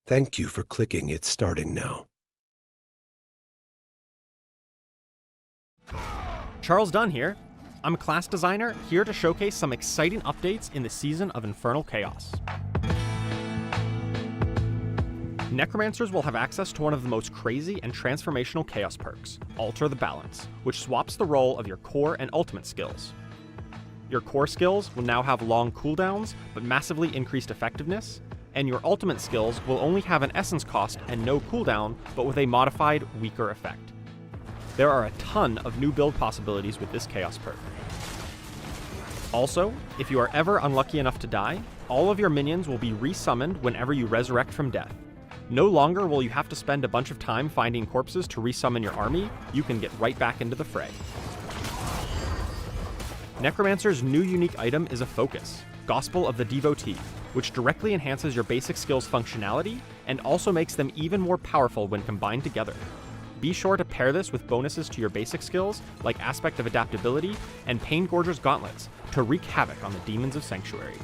Thank you for clicking It's Starting Now. Charles Dunn here. I'm a class designer here to showcase some exciting updates in the season of Infernal Chaos. Necromancers will have access to one of the most crazy and transformational chaos perks, Alter the Balance, which swaps the role of your core and ultimate skills. Your core skills will now have long cooldowns, but massively increased effectiveness, and your ultimate skills will only have an essence cost and no cooldown, but with a modified, weaker effect. There are a ton of new build possibilities with this chaos perk. Also, if you are ever unlucky enough to die, all of your minions will be resummoned whenever you resurrect from death. No longer will you have to spend a bunch of time finding corpses to resummon your army, you can get right back into the fray. Necromancer's new unique item is a focus, Gospel of the Devotee, which directly enhances your basic skills functionality and also makes them even more powerful when combined together. Be sure to pair this with bonuses to your basic skills, like Aspect of Adaptability and Paingorger's Gauntlets, to wreak havoc on the demons of Sanctuary.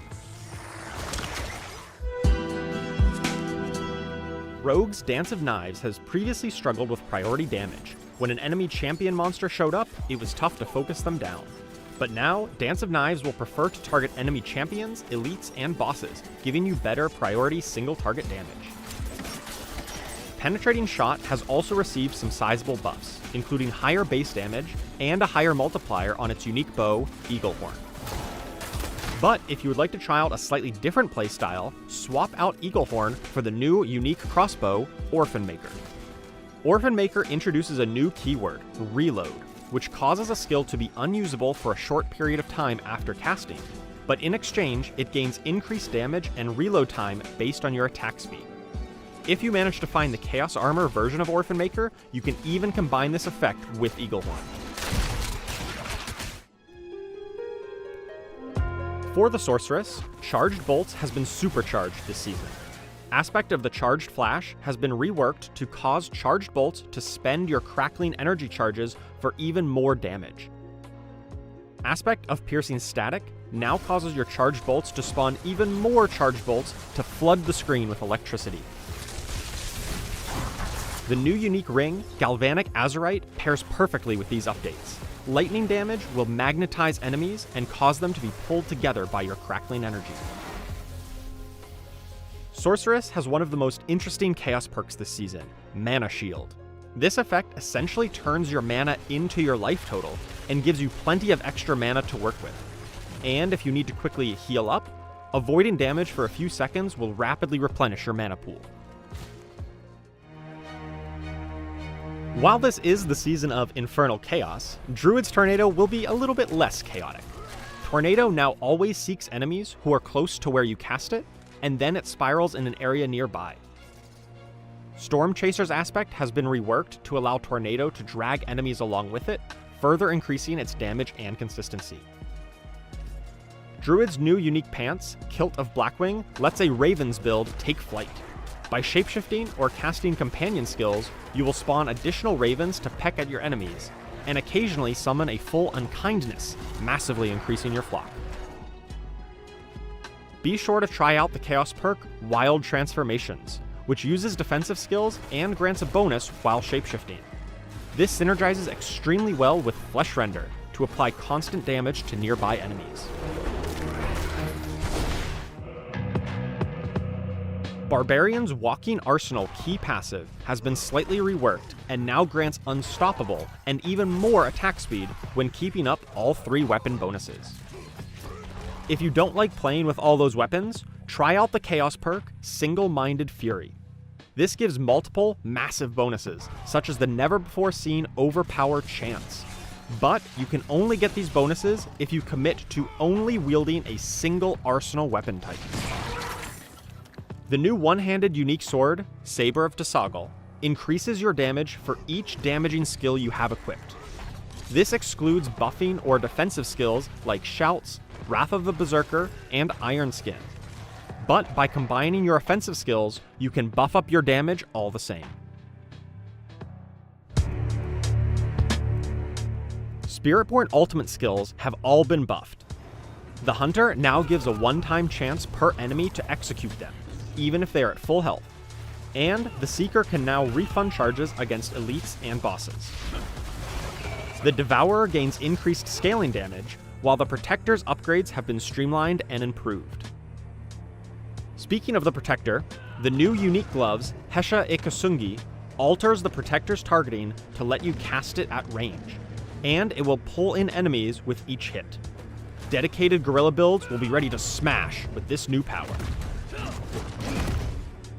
Rogue's Dance of Knives has previously struggled with priority damage. When an enemy champion monster showed up, it was tough to focus them down. But now, Dance of Knives will prefer to target enemy champions, elites, and bosses, giving you better priority single-target damage. Penetrating Shot has also received some sizable buffs, including higher base damage and a higher multiplier on its unique bow, Eaglehorn. But if you would like to try out a slightly different playstyle, swap out Eaglehorn for the new unique crossbow, Orphan Maker. Orphan Maker introduces a new keyword, Reload, which causes a skill to be unusable for a short period of time after casting, but in exchange, it gains increased damage and reload time based on your attack speed. If you manage to find the Chaos Armor version of Orphan Maker, you can even combine this effect with Eaglehorn. For the Sorceress, Charged Bolts has been supercharged this season. Aspect of the Charged Flash has been reworked to cause Charged Bolts to spend your crackling energy charges for even more damage. Aspect of Piercing Static now causes your Charged Bolts to spawn even more Charged Bolts to flood the screen with electricity. The new unique ring, Galvanic Azurite, pairs perfectly with these updates. Lightning damage will magnetize enemies and cause them to be pulled together by your crackling energy. Sorceress has one of the most interesting chaos perks this season, Mana Shield. This effect essentially turns your mana into your life total and gives you plenty of extra mana to work with. And if you need to quickly heal up, avoiding damage for a few seconds will rapidly replenish your mana pool. While this is the season of Infernal Chaos, Druid's Tornado will be a little bit less chaotic. Tornado now always seeks enemies who are close to where you cast it, and then it spirals in an area nearby. Storm Chaser's aspect has been reworked to allow Tornado to drag enemies along with it, further increasing its damage and consistency. Druid's new unique pants, Kilt of Blackwing, lets a Raven's build take flight. By shapeshifting or casting companion skills, you will spawn additional ravens to peck at your enemies, and occasionally summon a full unkindness, massively increasing your flock. Be sure to try out the chaos perk Wild Transformations, which uses defensive skills and grants a bonus while shapeshifting. This synergizes extremely well with Flesh Render to apply constant damage to nearby enemies. Barbarian's Walking Arsenal key passive has been slightly reworked and now grants unstoppable and even more attack speed when keeping up all 3 weapon bonuses. If you don't like playing with all those weapons, try out the chaos perk Single-Minded Fury. This gives multiple, massive bonuses, such as the never-before-seen Overpower Chance. But you can only get these bonuses if you commit to only wielding a single arsenal weapon type. The new one-handed unique sword, Saber of Tasagal, increases your damage for each damaging skill you have equipped. This excludes buffing or defensive skills like Shouts, Wrath of the Berserker, and Iron Skin. But by combining your offensive skills, you can buff up your damage all the same. Spiritborn ultimate skills have all been buffed. The Hunter now gives a one-time chance per enemy to execute them, even if they are at full health. and the Seeker can now refund charges against elites and bosses. The Devourer gains increased scaling damage, while the Protector's upgrades have been streamlined and improved. Speaking of the Protector, the new unique gloves, Hesha Ikusungi, alters the Protector's targeting to let you cast it at range, and it will pull in enemies with each hit. Dedicated guerrilla builds will be ready to smash with this new power.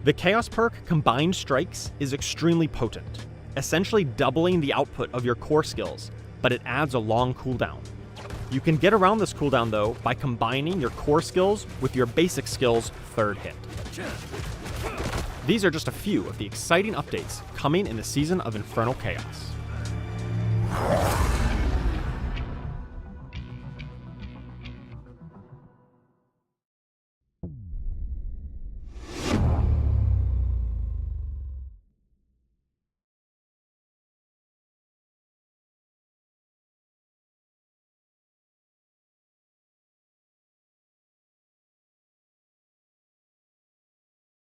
The Chaos perk Combined Strikes is extremely potent, essentially doubling the output of your core skills, but it adds a long cooldown. You can get around this cooldown though by combining your core skills with your basic skills' third hit. These are just a few of the exciting updates coming in the season of Infernal Chaos.